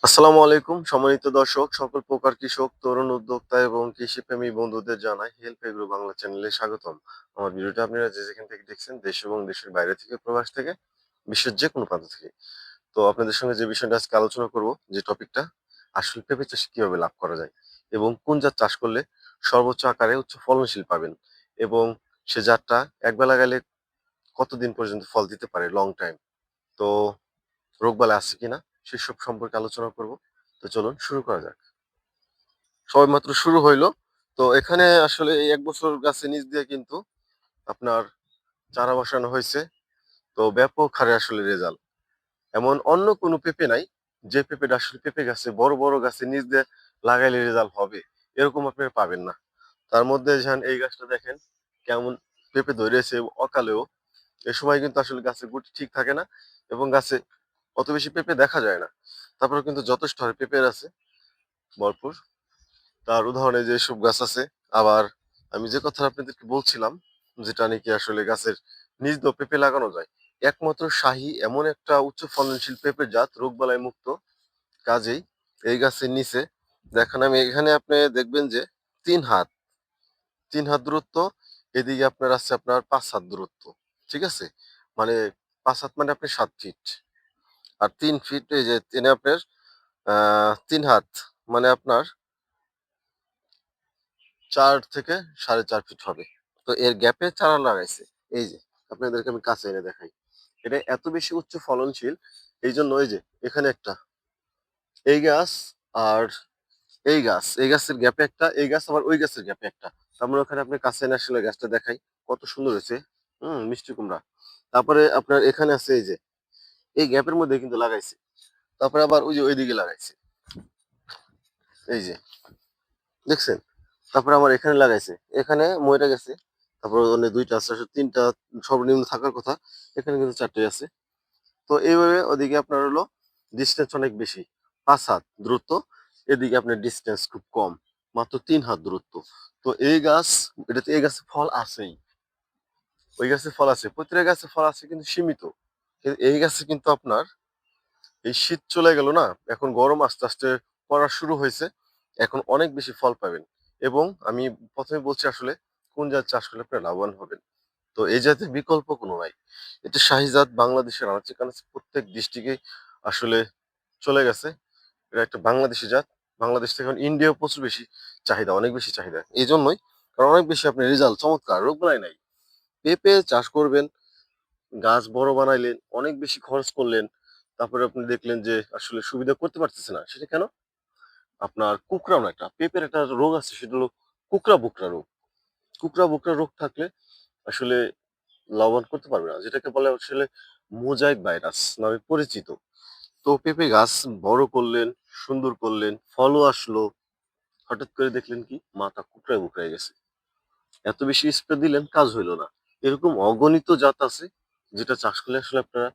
আসসালামু আলাইকুম সম্মানিত দর্শক, সকল প্রকার কৃষক, তরুণ উদ্যোক্তা এবং কৃষিপ্রেমী বন্ধুদের জানাই হেল্প এগ্রো বাংলা চ্যানেলে স্বাগতম। আমার ভিডিওটা আপনারা যে যেখান থেকে দেখছেন, দেশ এবং দেশের বাইরে থেকে, প্রবাস থেকে, বিশ্বের যে কোনো প্রান্ত থেকে। তো আপনাদের সঙ্গে যে বিষয়টা আজকে আলোচনা করব, যে টপিকটা, আসলে পেঁপে চাষে কিভাবে লাভ করা যায় এবং কোন জাত চাষ করলে সর্বোচ্চ আকারে উচ্চ ফলনশীল পাবেন, এবং সে জাতটা একবেলা গেলে কতদিন পর্যন্ত ফল দিতে পারে লং টাইম। তো রোগবালাই আছে কিনা সেসব সম্পর্কে আলোচনা করব। তো চলুন শুরু করা যাক। সবেমাত্র শুরু হইলো। তো এখানে আসলে এই ১ বছর গাছের নিচ দিয়ে কিন্তু আপনার চারা বসানো হয়েছে। তো ব্যাপক হারে আসলে রেজাল্ট। এমন অন্য কোনো পেঁপে নাই যে পেঁপেটা আসলে পেঁপে গাছে বড়, বড় গাছের নিচ দিয়ে লাগাইলে রেজাল্ট হবে। এরকম আপনারা পাবেন না। তার মধ্যে যেমন এই গাছটা দেখেন কেমন পেঁপে ধরেছে অকালেও। এ সময় কিন্তু আসলে গাছের গুটি ঠিক থাকে না এবং গাছে অত বেশি পেঁপে দেখা যায় না। তারপরেও কিন্তু যথেষ্ট হারে পেঁপে আছে ভরপুর। তার উদাহরণে যেসব গাছ আছে। আবার আমি যে কথা আপনাদেরকে বলছিলাম, যেটা নাকি আসলে গাছের নিজ দিয়ে পেঁপে লাগানো যায়, একমাত্র শাহী এমন একটা উচ্চ ফলনশীল পেঁপের জাত, রোগবালাই মুক্ত। কাজেই এই গাছের নিচে দেখেন, আমি এখানে আপনি দেখবেন যে ৩ হাত, ৩ হাত দূরত্ব, এদিকে আপনার আছে আপনার ৫ হাত দূরত্ব। ঠিক আছে, মানে ৫ হাত মানে আপনি ৭ ফিট, আর ৩ ফিট এই যে তিনি আপনার ৩ হাত মানে আপনার ৪ থেকে ৪.৫ ফিট হবে। তো এর গ্যাপে চারা লাগাইছে। এই যে আপনাদেরকে আমি কাছে এনে দেখাই। এটা এত বেশি উচ্চ ফলনশীল, এই জন্য এই যে এখানে একটা, এই গাছ আর এই গাছের গ্যাপে একটা, এই গাছ আবার ওই গাছের গ্যাপে একটা। তার মানে ওখানে আপনি কাছে এনে আসলে গাছটা দেখাই কত সুন্দর হয়েছে। মিষ্টি কুমড়া। তারপরে আপনার এখানে আছে এই যে এই গ্যাপের মধ্যে কিন্তু লাগাইছে। তারপরে আবার ওই যে ওইদিকে লাগাইছে, এই যে দেখছেন। তারপরে আমার এখানে লাগাইছে, এখানে মইরা গেছে। তারপর ওখানে ২টা আছে, আসলে ৩টা সর্বনিম্ন থাকার কথা, এখানে কিন্তু ৪টাই আছে। তো এইভাবে ওদিকে আপনার হলো ডিসটেন্স অনেক বেশি, ৫ হাত দূরত্ব। এদিকে আপনার ডিসটেন্স খুব কম, মাত্র ৩ হাত দূরত্ব। তো এই গাছ, এটাতে এই গাছে ফল আছেই, ওই গাছে ফল আছে, প্রতিটা গাছে ফল আছে কিন্তু সীমিত। কিন্তু এই গাছে কিন্তু আপনার এই শীত চলে গেল না, এখন গরম আস্তে আস্তে পড়া শুরু হয়েছে, এখন অনেক বেশি ফল পাবেন। এবং আমি প্রথমে বলছি আসলে কোন জাত চাষ করলে আপনারা লাভবান হবেন। তো এই জাতের বিকল্প কোনো নাই। এটা শাহী জাত, বাংলাদেশের আনাচে কানাচে প্রত্যেক ডিস্ট্রিক্টে আসলে চলে গেছে। এটা একটা বাংলাদেশি জাত। বাংলাদেশ থেকে এখন ইন্ডিয়াও প্রচুর বেশি চাহিদা, অনেক বেশি চাহিদা। এই জন্যই, কারণ অনেক বেশি আপনার রেজাল্ট চমৎকার, রোগবালাই নাই। পেঁপে চাষ করবেন, গাছ বড় বানাইলেন, অনেক বেশি খরচ করলেন, তারপরে আপনি দেখলেন যে আসলে সুবিধা করতে পারতেছে না। সেটা কেন? আপনার কুকড়ানো একটা পেঁপের একটা রোগ আছে, সেটা হলো কুকড়া বুকরা রোগ। কুকড়া বুকরা রোগ থাকলে আসলে লাভবান করতে পারবে না, যেটাকে বলে আসলে মোজাইক ভাইরাস নামে পরিচিত। তো পেঁপে গাছ বড় করলেন, সুন্দর করলেন, ফলও আসলো, হঠাৎ করে দেখলেন কি মাথা কুকড়ায় বুকড়ায় গেছে। এত বেশি স্প্রে দিলেন, কাজ হইলো না। এরকম অগণিত জাত আছে যেটা চাষ করলে আসলে আপনারা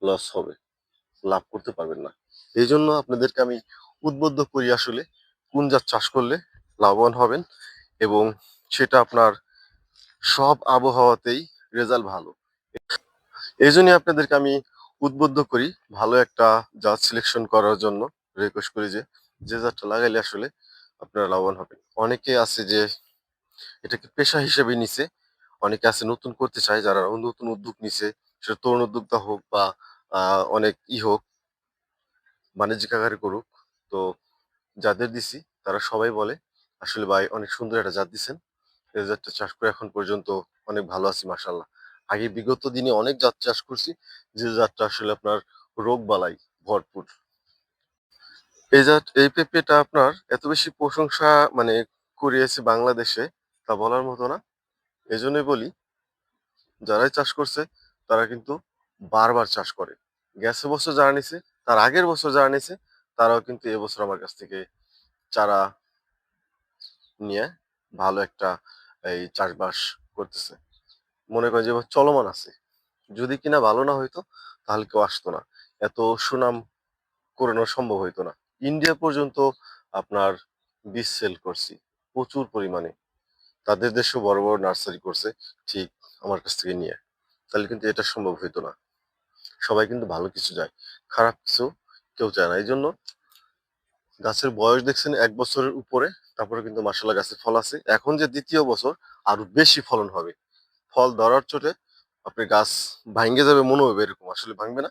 লস হবে, লাভ করতে পারবেন না। এই জন্য আপনাদেরকে আমি উদ্বুদ্ধ করি আসলে কোন জাত চাষ করলে লাভবান হবেন, এবং সেটা আপনার সব আবহাওয়াতেই রেজাল্ট ভালো। এই জন্যই আপনাদেরকে আমি উদ্বুদ্ধ করি ভালো একটা জাত সিলেকশন করার জন্য। রিকোয়েস্ট করি যে যে জাতটা লাগাইলে আসলে আপনারা লাভবান হবেন। অনেকে আছে যে এটাকে পেশা হিসেবে নিছে, অনেকে আছে নতুন করতে চায়, যারা নতুন উদ্যোগ নিছে, সেটা তরুণ উদ্যোক্তা হোক বা অনেক হোক, বাণিজ্যিক আকারে করুক। তো যাদের দিছি তারা সবাই বলে আসলে ভাই অনেক সুন্দর একটা জাত দিছেন, এই জাতটা চাষ করে এখন পর্যন্ত অনেক ভালো আছি মাশাআল্লাহ। আগে বিগত দিনে অনেক জাত চাষ করছি, যে জাতটা আসলে আপনার রোগ বালাই ভরপুর। এই পেঁপেটা আপনার এত বেশি প্রশংসা মানে কুড়িয়েছে বাংলাদেশে, তা বলার মতো না। এজন্যই বলি যারাই চাষ করছে তারা কিন্তু বারবার চাষ করে। গেছে বছর যারা নিছে, তার আগের বছর যারা নিছে, তারাও কিন্তু এবছর আমার কাছ থেকে চারা নিয়ে ভালো একটা এই চাষবাস করতেছে। মনে করেন যে এবার চলমান আছে। যদি কিনা ভালো না হইতো তাহলে কেউ আসতো না। এত সুনাম করানো সম্ভব হইতো না। ইন্ডিয়া পর্যন্ত আপনার বীজ সেল করছি প্রচুর পরিমাণে। তাদের দেশেও বড়, বড় নার্সারি করছে ঠিক আমার কাছ থেকে নিয়ে। তাহলে কিন্তু এটা সম্ভব হইতো না। সবাই কিন্তু ভালো কিছু চায়, খারাপ কিছু কেউ চায় না। এইজন্য গাছের বয়স দেখছেন ১ বছরের উপরে। তারপরে কিন্তু মাশাআল্লাহ গাছে ফল আছে। এখন যে ২য় বছর আরো বেশি ফলন হবে। ফল ধরার চোটে আপনার গাছ ভাইঙ্গে যাবে মনে হবে এরকম। আসলে ভাঙবে না।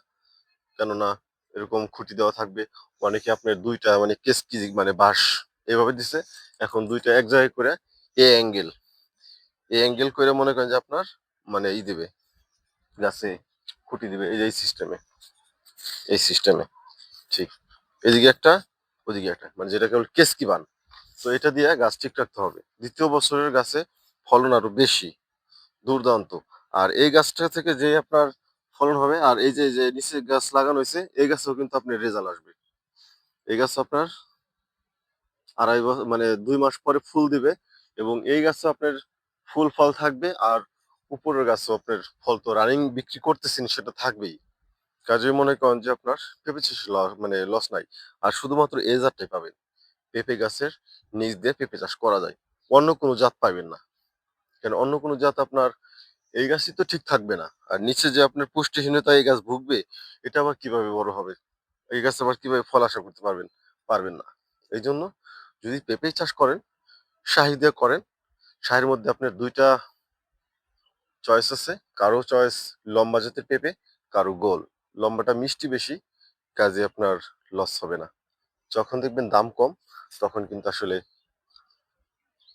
কেননা এরকম খুঁটি দেওয়া থাকবে। অনেকে আপনার ২ টা মানে কেসকি মানে বাঁশ এভাবে দিছে। এখন ২ টা এক জায়গায় করে এ অ্যাঙ্গেল, এ অ্যাঙ্গেল করে মনে করেন যে আপনার মানে দিবে গাছে খুঁটি দিবে এই যে এই সিস্টেমে, এই সিস্টেমে ঠিক। এদিকে একটা, ওদিকে একটা। মানে যেটাকে বলে কেসকি বান। তো এটা দিয়ে গাছ ঠিক রাখতে হবে। ২য় বছরের গাছে ফলন আরো বেশি, দুর্দান্ত। আর এই গাছটা থেকে যে আপনার ফলন হবে আর এই যে নিচে গাছ লাগানো হইছে এই গাছেও কিন্তু আপনার রেজাল্ট আসবে। এই গাছ আপনার ২.৫ মানে ২ মাস পরে ফুল দিবে এবং এই গাছে আপনার ফুল ফল থাকবে আর উপরের গাছেও আপনার ফল তো রানিং বিক্রি করতেছেন সেটা থাকবেই। কাজেই মনে করেন যে আপনার পেঁপে চাষে মানে লস নাই। আর শুধুমাত্র এই জাতটাই পাবেন। পেঁপে গাছের নিচ দিয়ে পেঁপে চাষ করা যায়। অন্য কোনো জাত পাবেন না। কেন অন্য কোনো জাত আপনার এই গাছই তো ঠিক থাকবে না। আর নিচে যে আপনার পুষ্টিহীনতায় এই গাছ ভুগবে, এটা আবার কিভাবে বড় হবে? এই গাছে আবার কিভাবে ফল আশা করতে পারবেন? পারবেন না। এইজন্য যদি পেঁপে চাষ করেন, শাহি দিয়ে করেন। শাহির মধ্যে আপনার ২ টা চয়েস আছে। কারো চয়েস লম্বা জাতের পেঁপে, কারো গোল। লম্বাটা মিষ্টি বেশি, কাজেই আপনার লস হবে না। যখন দেখবেন দাম কম, তখন কিন্তু আসলে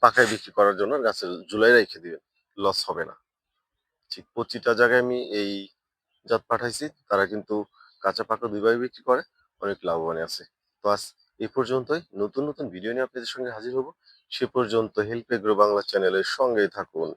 পাকায় বিক্রি করার জন্য গাছে ঝুলায় রেখে দিবেন। লস হবে না। ঠিক প্রতিটা জায়গায় আমি এই জাত পাঠাইছি। তারা কিন্তু কাঁচা পাকা ২ ভাবে বিক্রি করে। অনেক লাভবান আছে। তো আজ এই পর্যন্তই। নতুন ভিডিও নিয়ে আপনাদের সঙ্গে হাজির হব। সে পর্যন্ত হেল্প এগ্রো বাংলা চ্যানেলের সঙ্গেই থাকুন।